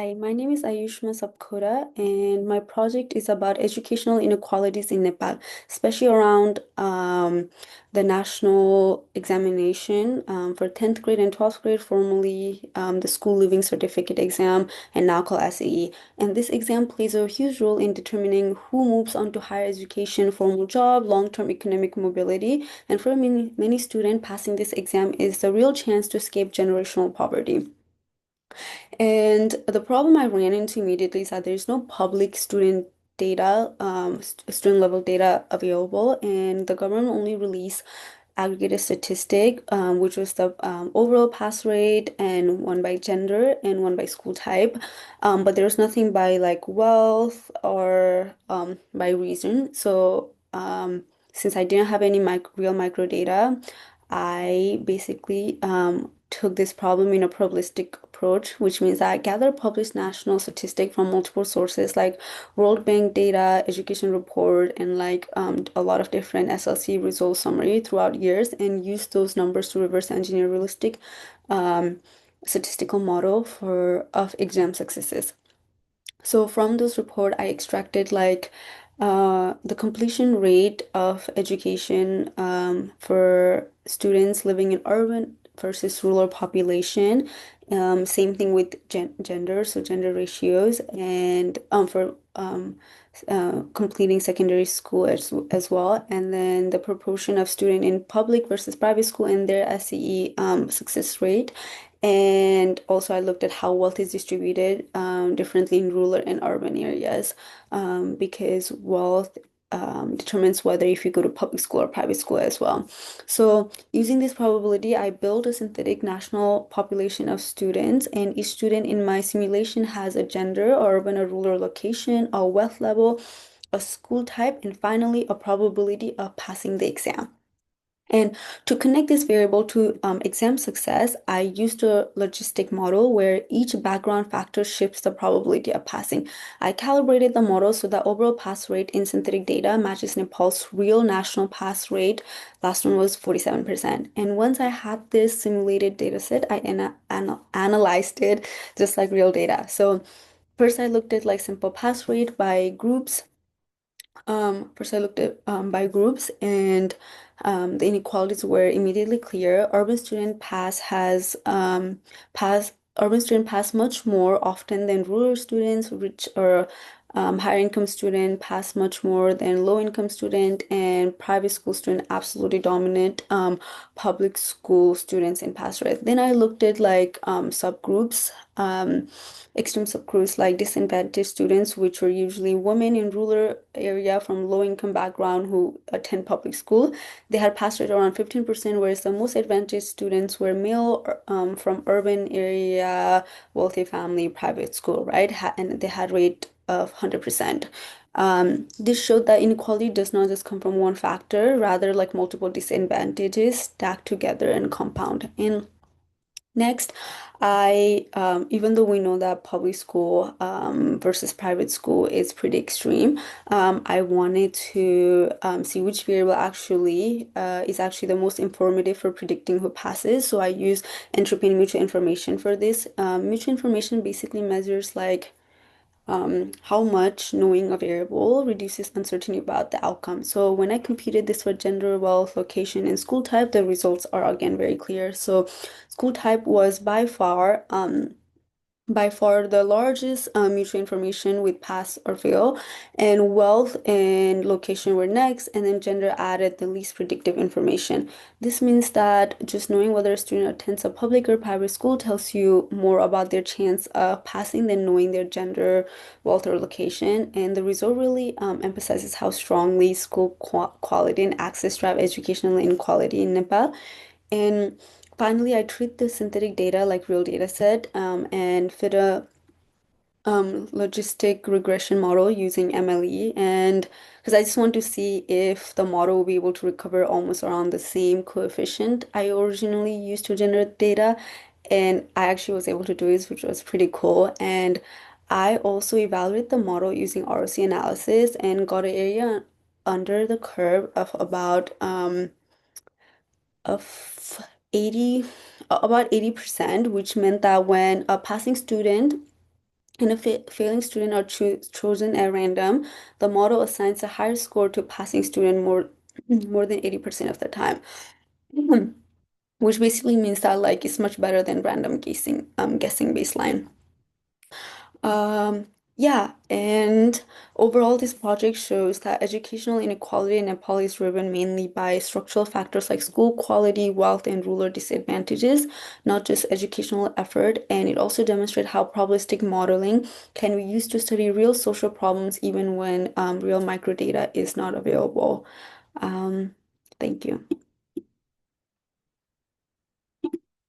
Hi, my name is Ayushma Sapkota, and my project is about educational inequalities in Nepal, especially around the national examination for 10th grade and 12th grade, formerly the school living certificate exam, and now called SAE. And this exam plays a huge role in determining who moves on to higher education, formal job, long-term economic mobility. And for many students, passing this exam is the real chance to escape generational poverty. And the problem I ran into immediately is that there's no public student data, student level data available, and the government only released aggregated statistic, which was the overall pass rate and one by gender and one by school type. But there's nothing by like wealth or by reason. So since I didn't have any real micro data, I basically took this problem in a probabilistic approach, which means I gather published national statistic from multiple sources like World Bank data, education report, and like a lot of different SLC result summary throughout years, and use those numbers to reverse engineer realistic um, statistical model for of exam successes. So from this report, I extracted like the completion rate of education for students living in urban versus rural population. Same thing with gender, so gender ratios, and for completing secondary school as well, and then the proportion of student in public versus private school and their SCE success rate. And also, I looked at how wealth is distributed differently in rural and urban areas because wealth determines whether if you go to public school or private school as well. So, using this probability, I built a synthetic national population of students, and each student in my simulation has a gender, or urban or rural location, a wealth level, a school type, and finally, a probability of passing the exam. And to connect this variable to exam success, I used a logistic model where each background factor shifts the probability of passing. I calibrated the model so that overall pass rate in synthetic data matches Nepal's real national pass rate. Last one was 47%. And once I had this simulated data set, I analyzed it just like real data. So first I looked at like simple pass rate by groups. First, I looked at by groups, and the inequalities were immediately clear. Urban student pass much more often than rural students. Rich or higher income student pass much more than low income student, and private school student absolutely dominate public school students in pass rate. Then I looked at like subgroups. Extreme subgroups like disadvantaged students, which were usually women in rural area from low income background who attend public school. They had pass rate around 15%, whereas the most advantaged students were male from urban area, wealthy family, private school, right? And they had rate of 100%. This showed that inequality does not just come from one factor, rather like multiple disadvantages stacked together and compound. And next, even though we know that public school versus private school is pretty extreme, I wanted to see which variable actually is actually the most informative for predicting who passes. So I use entropy and mutual information for this. Mutual information basically measures like how much knowing a variable reduces uncertainty about the outcome. So when I computed this for gender, wealth, location, and school type, the results are again very clear. So school type was by far the largest mutual information with pass or fail, and wealth and location were next, and then gender added the least predictive information. This means that just knowing whether a student attends a public or private school tells you more about their chance of passing than knowing their gender, wealth, or location. And the result really emphasizes how strongly school quality and access drive educational inequality in Nepal. And finally, I treat the synthetic data like real data set and fit a logistic regression model using MLE. And because I just want to see if the model will be able to recover almost around the same coefficient I originally used to generate data. And I actually was able to do this, which was pretty cool. And I also evaluated the model using ROC analysis and got an area under the curve of 80 about 80%, which meant that when a passing student And if a failing student are chosen at random, the model assigns a higher score to passing student more than 80% of the time. Mhm. Which basically means that like it's much better than random guessing baseline. Um, yeah, and overall, this project shows that educational inequality in Nepal is driven mainly by structural factors like school quality, wealth, and rural disadvantages, not just educational effort. And it also demonstrates how probabilistic modeling can be used to study real social problems even when real microdata is not available. Um, thank you.